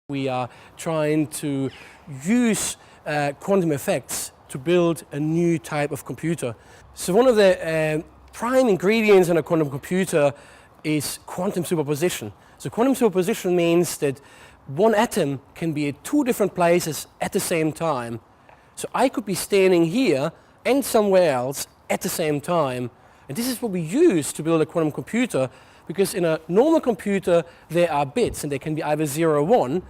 We are trying to use quantum effects to build a new type of computer. So one of the prime ingredients in a quantum computer is quantum superposition. So quantum superposition means that one atom can be at two different places at the same time. So I could be standing here and somewhere else at the same time. And this is what we use to build a quantum computer, because in a normal computer there are bits and they can be either 0 or 1,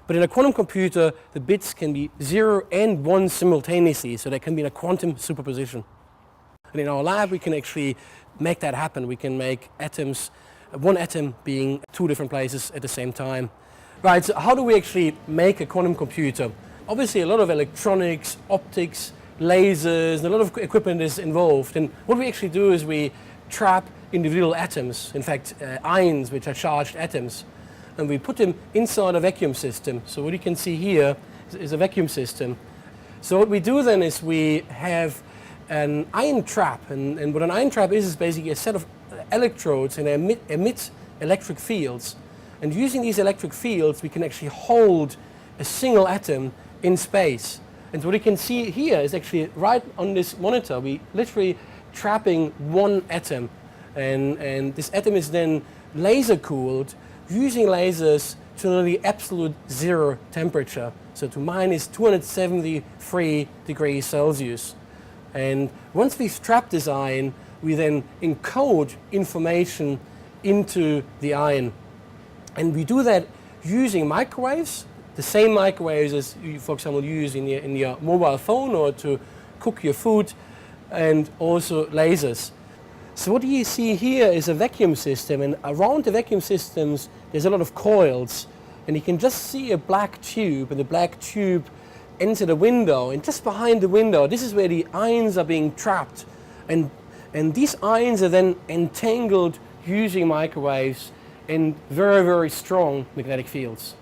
but in a quantum computer the bits can be 0 and 1 simultaneously, so they can be in a quantum superposition. And in our lab we can actually make that happen. We can make atoms, one atom being two different places at the same time. Right, so how do we actually make a quantum computer? Obviously a lot of electronics, optics, lasers, and a lot of equipment is involved. And what we actually do is we trap individual atoms, in fact ions, which are charged atoms, and we put them inside a vacuum system. So what you can see here is a vacuum system. So what we do then is we have an ion trap, and what an ion trap is basically a set of electrodes, and they emit electric fields. And using these electric fields we can actually hold a single atom in space. And what you can see here is actually right on this monitor, we literally trapping one atom, and this atom is then laser cooled using lasers to nearly absolute zero temperature, so to minus 273 degrees Celsius. And once we've trapped this ion, we then encode information into the ion. And we do that using microwaves, the same microwaves as you, for example, use in your mobile phone or to cook your food, and also lasers. So what you see here is a vacuum system, and around the vacuum systems there's a lot of coils, and you can just see a black tube, and the black tube enter the window, and just behind the window this is where the ions are being trapped, and these ions are then entangled using microwaves in very, very strong magnetic fields.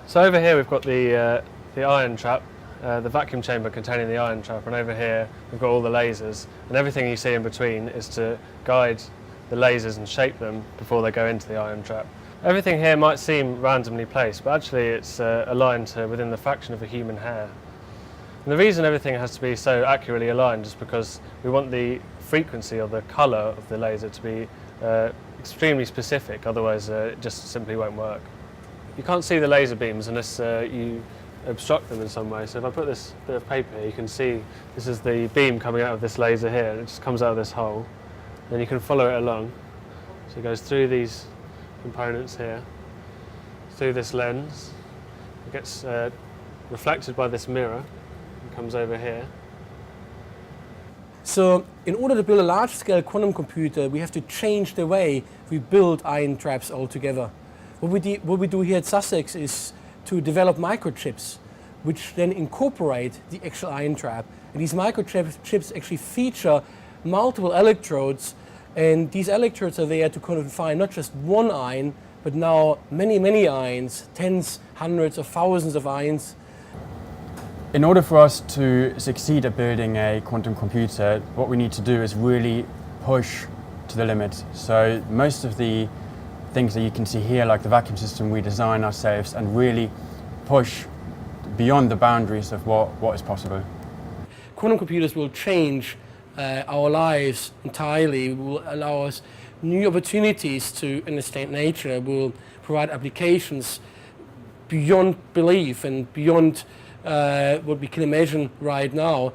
So over here we've got the ion trap, the vacuum chamber containing the ion trap, and over here we've got all the lasers, and everything you see in between is to guide the lasers and shape them before they go into the ion trap. Everything here might seem randomly placed, but actually it's aligned to within the fraction of a human hair. And the reason everything has to be so accurately aligned is because we want the frequency or the colour of the laser to be extremely specific, otherwise it just simply won't work. You can't see the laser beams unless you obstruct them in some way. So if I put this bit of paper here, you can see this is the beam coming out of this laser here, and it just comes out of this hole. Then you can follow it along. So it goes through these components here, through this lens, it gets reflected by this mirror and comes over here. So in order to build a large-scale quantum computer we have to change the way we build ion traps altogether. What we do here at Sussex is to develop microchips which then incorporate the actual ion trap. And these microchips actually feature multiple electrodes, and these electrodes are there to confine not just one ion, but now many, many ions, tens, hundreds of thousands of ions. In order for us to succeed at building a quantum computer, what we need to do is really push to the limit. So most of the things that you can see here, like the vacuum system, we design ourselves and really push beyond the boundaries of what is possible. Quantum computers will change our lives entirely. It will allow us new opportunities to understand nature. It will provide applications beyond belief and beyond what we can imagine right now,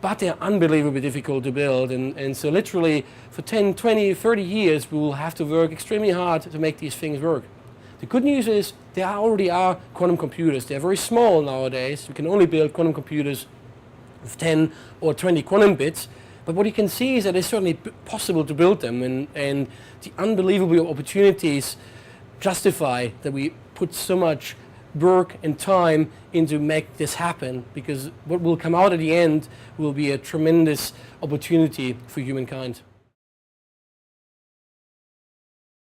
but they're unbelievably difficult to build, and so literally for 10, 20, 30 years we will have to work extremely hard to make these things work. The good news is there already are quantum computers. They're very small nowadays. We can only build quantum computers with 10 or 20 quantum bits, but what you can see is that it's certainly possible to build them, and the unbelievable opportunities justify that we put so much work and time into make this happen, because what will come out at the end will be a tremendous opportunity for humankind.